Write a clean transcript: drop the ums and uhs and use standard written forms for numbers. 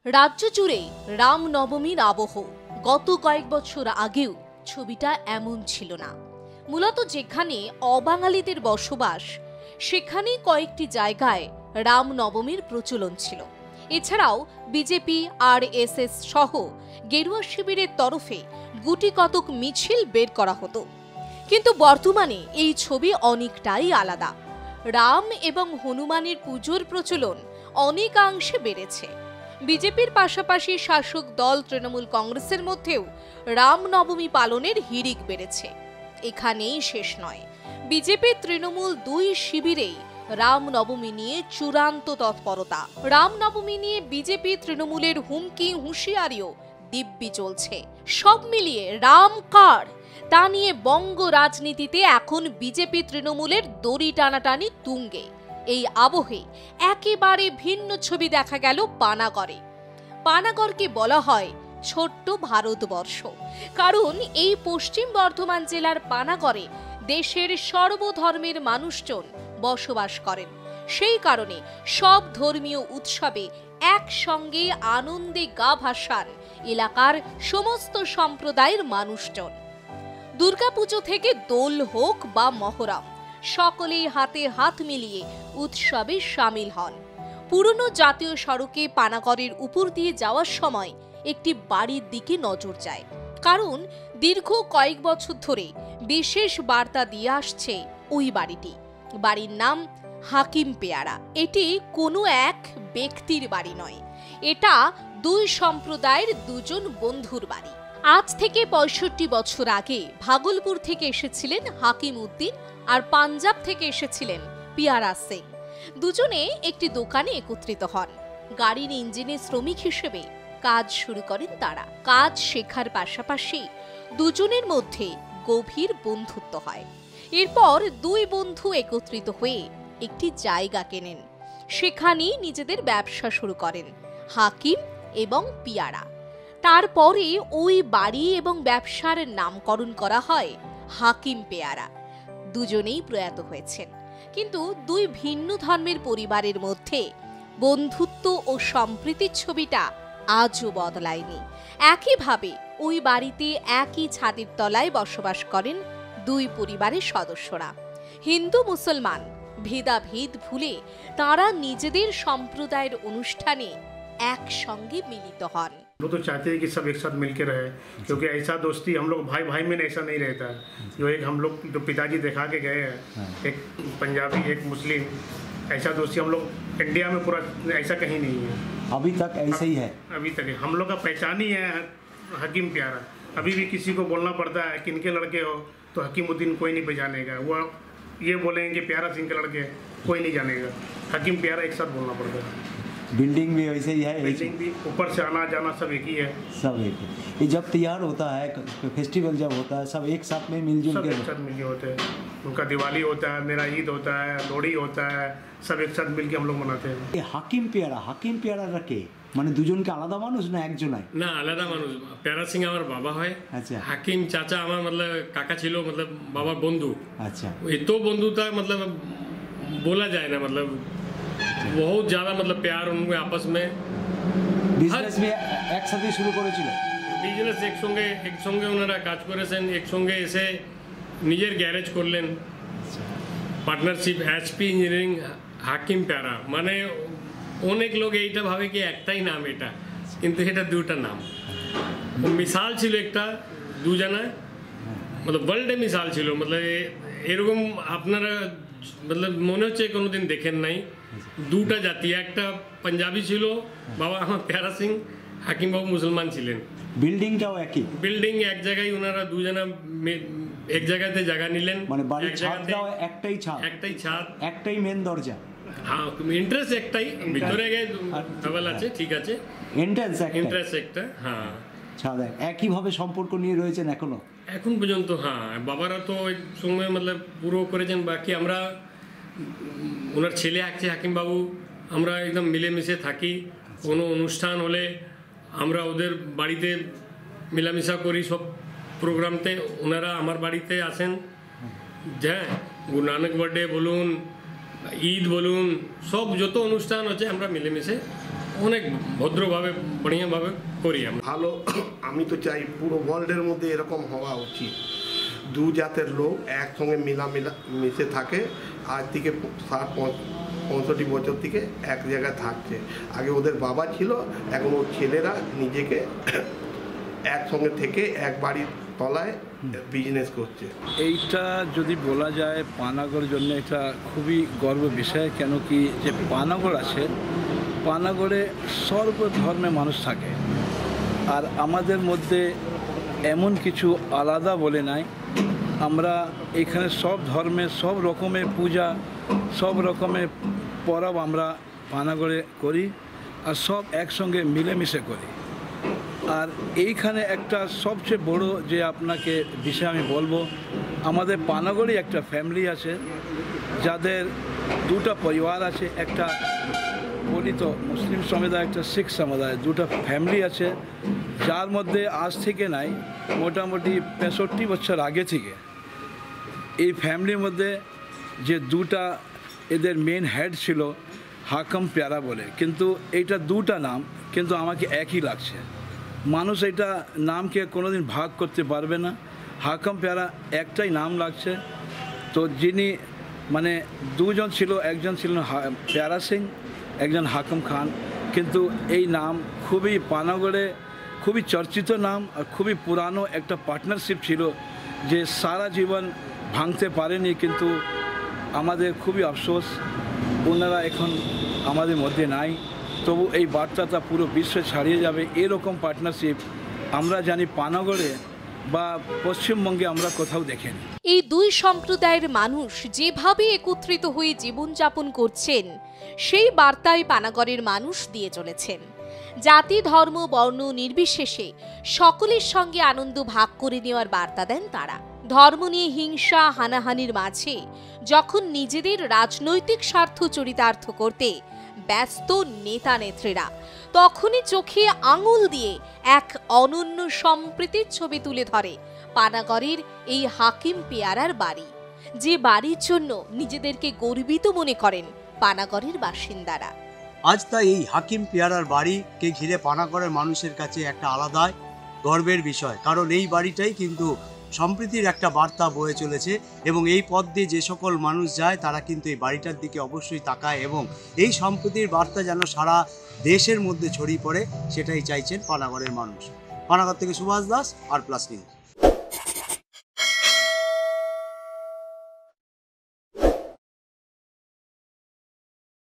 রাজ্য জুড়ে রামনবমীর আবহ। গত কয়েক বছর আগেও ছবিটা এমন ছিল না। মূলত যেখানে অবাঙালিদের বসবাস সেখানেই কয়েকটি জায়গায় রামনবমীর প্রচলন ছিল। এছাড়াও বিজেপি, আরএসএস সহ গেরুয়া শিবিরের তরফে গুটি কতক মিছিল বের করা হতো। কিন্তু বর্তমানে এই ছবি অনেকটাই আলাদা। রাম এবং হনুমানের পুজোর প্রচলন অনেকাংশে বেড়েছে। বিজেপির পাশাপাশি শাসক দল তৃণমূল কংগ্রেসের মধ্যেও রামনবমী পালনের হিড়িক বেড়েছে। এখানেই শেষ নয়, বিজেপি তৃণমূল দুই শিবিরেই রামনবমী নিয়ে চূড়ান্ত তৎপরতা। রামনবমী নিয়ে বিজেপি তৃণমূলের হুমকি হুঁশিয়ারিও দিব্যি চলছে। সব মিলিয়ে রাম কার তা নিয়ে বঙ্গ রাজনীতিতে এখন বিজেপি তৃণমূলের দড়ি টানাটানি তুঙ্গে। এই আবহে একেবারে ভিন্ন ছবি দেখা গেল পানাগড়ে। পানাগড়কে বলা হয় ছোট্ট ভারতবর্ষ, কারণ এই পশ্চিম বর্ধমান জেলার পানাগড়ে দেশের সর্বধর্মের মানুষজন বসবাস করেন। সেই কারণে সব ধর্মীয় উৎসবে একসঙ্গে আনন্দে গা ভাসান এলাকার সমস্ত সম্প্রদায়ের মানুষজন। দুর্গাপুজো থেকে দোল হোক বা মহরম, সকলেই হাতে হাত মিলিয়ে উৎসবে সামিল হন। পুরনো জাতীয় সড়কে পানাগড়ের উপর দিয়ে যাওয়ার সময় একটি বাড়ির দিকে নজর যায়, কারণ দীর্ঘ কয়েক বছর ধরে বিশেষ বার্তা দিয়ে আসছে ওই বাড়িটি। বাড়ির নাম হাকিম পেয়ারা। এটি কোনো এক ব্যক্তির বাড়ি নয়, এটা দুই সম্প্রদায়ের দুজন বন্ধুর বাড়ি। আজ থেকে ৬৫ বছর আগে ভাগলপুর থেকে এসেছিলেন হাকিম উদ্দিন আর পাঞ্জাব থেকে এসেছিলেন পিয়ারা সিং। দুজনে একটি দোকানে একত্রিত হন। গাড়ির ইঞ্জিনে শ্রমিক হিসেবে কাজ শুরু করেন তারা। কাজ শেখার পাশাপাশি দুজনের মধ্যে গভীর বন্ধুত্ব হয়। এরপর দুই বন্ধু একত্রিত হয়ে একটি জায়গা কেনেন। সেখানেই নিজেদের ব্যবসা শুরু করেন হাকিম এবং পিয়ারা। তারপরে ওই বাড়ি এবং ব্যবসার নামকরণ করা হয় হাকিম পেয়ারা। দুজনেই প্রয়াত হয়েছেন, কিন্তু দুই ভিন্ন ধর্মের পরিবারের মধ্যে বন্ধুত্ব ও সম্প্রীতির ছবিটা আজও বদলায়নি। একইভাবে ওই বাড়িতে একই ছাদের তলায় বসবাস করেন দুই পরিবারের সদস্যরা। হিন্দু মুসলমান ভেদাভেদ ভুলে তারা নিজেদের সম্প্রদায়ের অনুষ্ঠানে একসঙ্গে মিলিত হন। हम लोग तो चाहते हैं कि सब एक साथ मिलकर रहे, क्योंकि ऐसा दोस्ती हम लोग भाई भाई में ऐसा नहीं रहता। जो एक हम लोग जो पिताजी दिखा के गए हैं, एक पंजाबी एक मुस्लिम, ऐसा दोस्ती हम लोग इंडिया में पूरा ऐसा कहीं नहीं है। अभी तक ऐसे ही है। अभी तक हम लोग का पहचान ही है हकीम प्यारा। अभी भी किसी को बोलना पड़ता है किनके लड़के हो, तो हकीमुद्दीन कोई नहीं पहचानेगा। वो ये बोलेंगे कि प्यारा सिंह के लड़के, कोई नहीं जानेगा। हकीम प्यारा एक साथ बोलना पड़ता है। बिल्डिंग भी वैसे ही है, बिल्डिंग भी ऊपर से आना जाना सब एक ही है। सब एक है। ये जब त्योहार होता है, फेस्टिवल जब होता है, सब एक साथ में मिलजुल सब के एक साथ मिलके होते हैं। उनका दिवाली होता है, मेरा ईद होता है, लोहड़ी होता है, सब एक साथ मिलके हम लोग मनाते हैं। ये हाकिम पेয়ারা রাখে মানে দুজনকে আলাদা মানুষ না একজনাই? না, আলাদা মানুষ। প্যারা সিং আমার বাবা হয়। আচ্ছা। হাকিম চাচা আমার मतलब কাকা ছিল, मतलब বাবার বন্ধু। अच्छा। तो बंधु था, मतलब बोला जाए ना, मतलब बहुत ज़्यादा मतलब प्यार उनके आपस में। বিজনেস भी একসাথে শুরু করেছিল। বিজনেস একসঙ্গে ওনারা কাজ করেছেন, একসঙ্গে এসে নিজের গ্যারেজ করলেন। পার্টনারশিপ এইচপি ইঞ্জিনিয়ারিং হাকিম প্যারা, মানে অনেক লোক এইটা ভাবে কি একটাই নাম এটা, কিন্তু এটা দুটা নাম। মিসাল ছিল একটা দুজনা, मतलब ওয়ার্ল্ডে মিসাল ছিল, मतलब এরকম আপনারা मतलब মনে হচ্ছে কোনোদিন দেখেন নাই। দুটা জাতি, একটা পাঞ্জাবি ছিল বাবা আমার প্যারা সিং, হাকিম বাবু মুসলমান ছিলেন। বিল্ডিংটাও একই, বিল্ডিং এক জায়গায় ওনারা দুজনা এক জায়গাতে জায়গা নিলেন। মানে বাড়ির ছাদটাও একটাই ছাদ, একটাই মেন দরজা। হ্যাঁ, ইন্টারেস্ট একটাই, ভিতরে গিয়ে ডাবল আছে, ঠিক আছে। এন্ট্রান্স একটা, হ্যাঁ। ছাদ একইভাবে সম্পর্ক নিয়ে রয়েছেন এখনো এখন পর্যন্ত। হ্যাঁ, বাবারা তো ওই সঙ্গে मतलब পুরো করেছেন। বাকি আমরা ওনার ছেলে আছে হাকিম বাবু, আমরা একদম মিলেমিশে থাকি। কোনো অনুষ্ঠান হলে আমরা ওদের বাড়িতে মিলামিশা করি। সব প্রোগ্রামতে ওনারা আমার বাড়িতে আসেন। হ্যাঁ, গুরু নানক বার্থডে বলুন, ঈদ বলুন, সব যত অনুষ্ঠান আছে আমরা মিলেমিশে অনেক ভদ্রভাবে বড়িয়াভাবে করি আমরা। ভালো, আমি তো চাই পুরো ওয়ার্ল্ডের মধ্যে এরকম হওয়া উচিত। দু জাতের লোক একসঙ্গে মিশে থাকে, আজ থেকে 60-65 বছর থেকে এক জায়গায় থাকছে। আগে ওদের বাবা ছিল, এখন ওর ছেলেরা নিজেকে একসঙ্গে থেকে এক বাড়ির তলায় বিজনেস করছে। এইটা যদি বলা যায় পানাগড়ের জন্য এটা খুবই গর্ব বিষয়। কেন কি যে পানাগড় আছে, পানাগড়ে সর্ব ধর্মের মানুষ থাকে, আর আমাদের মধ্যে এমন কিছু আলাদা বলে নাই। আমরা এখানে সব ধর্মের সব রকমের পূজা, সব রকমের পরব আমরা পানাগড়ে করি, আর সব একসঙ্গে মিলেমিশে করি। আর এইখানে একটা সবচেয়ে বড় যে আপনাকে বিষয় আমি বলবো, আমাদের পানাগড়ে একটা ফ্যামিলি আছে যাদের দুটা পরিবার আছে, একটা বলি তো মুসলিম সম্প্রদায়, একটা শিখ সম্প্রদায়, দুটা ফ্যামিলি আছে, যার মধ্যে আজ থেকে নাই মোটামুটি 65 বছর আগে থেকে এই ফ্যামিলির মধ্যে যে দুটা এদের মেন হেড ছিল হাকিম পেয়ারা বলে, কিন্তু এইটা দুটা নাম কিন্তু আমাকে একই লাগছে। মানুষ এটা নামকে কোনোদিন ভাগ করতে পারবে না, হাকিম পেয়ারা একটাই নাম লাগছে। তো যিনি মানে দুজন ছিল, একজন ছিলেন পেয়ারা সিং, একজন হাকিম খান, কিন্তু এই নাম খুবই পানাগড়ে খুবই চর্চিত নাম, আর খুবই পুরানো একটা পার্টনারশিপ ছিল যে সারা জীবন ভাঙতে পারেনি। কিন্তু আমাদের খুবই আফসোস ওনারা এখন আমাদের মধ্যে নাই। তবু এই বার্তাটা পুরো বিশ্বে ছাড়িয়ে যাবে, এরকম পার্টনারশিপ আমরা জানি পানাগড়ে বা পশ্চিমবঙ্গে আমরা কোথাও দেখিনি। এই দুই সম্প্রদায়ের মানুষ যেভাবে একত্রিত হয়ে জীবনযাপন করছেন, সেই বার্তায় পানাগড়ের মানুষ দিয়ে চলেছেন। জাতি, ধর্ম, বর্ণ নির্বিশেষে সকলের সঙ্গে আনন্দ ভাগ করে নেওয়ার বার্তা দেন তারা। ধর্ম নিয়ে হিংসা হানাহানির মাঝে যখন নিজেদের রাজনৈতিক স্বার্থ চরিতার্থ করতে ব্যস্ত নেতা নেত্রীরা, তখনই চোখে আঙুল দিয়ে এক অনন্য সম্প্রীতির ছবি তুলে ধরে পানাগড়ের এই হাকিম পেয়ারার বাড়ি, যে বাড়ির জন্য নিজেদেরকে গর্বিত মনে করেন পানাগড়ের বাসিন্দারা। আজ তাই এই হাকিম পেয়ারার বাড়িকে ঘিরে পানাগড়ের মানুষের কাছে একটা আলাদা গর্বের বিষয়, কারণ এই বাড়িটাই কিন্তু সম্প্রীতির একটা বার্তা বয়ে চলেছে, এবং এই পথ দিয়ে যে সকল মানুষ যায় তারা কিন্তু এই বাড়িটার দিকে অবশ্যই তাকায়, এবং এই সম্প্রীতির বার্তা যেন সারা দেশের মধ্যে ছড়িয়ে পড়ে সেটাই চাইছেন পানাগড়ের মানুষ। পানাগড় থেকে সুভাষ দাস, আর প্লাস নিউজ।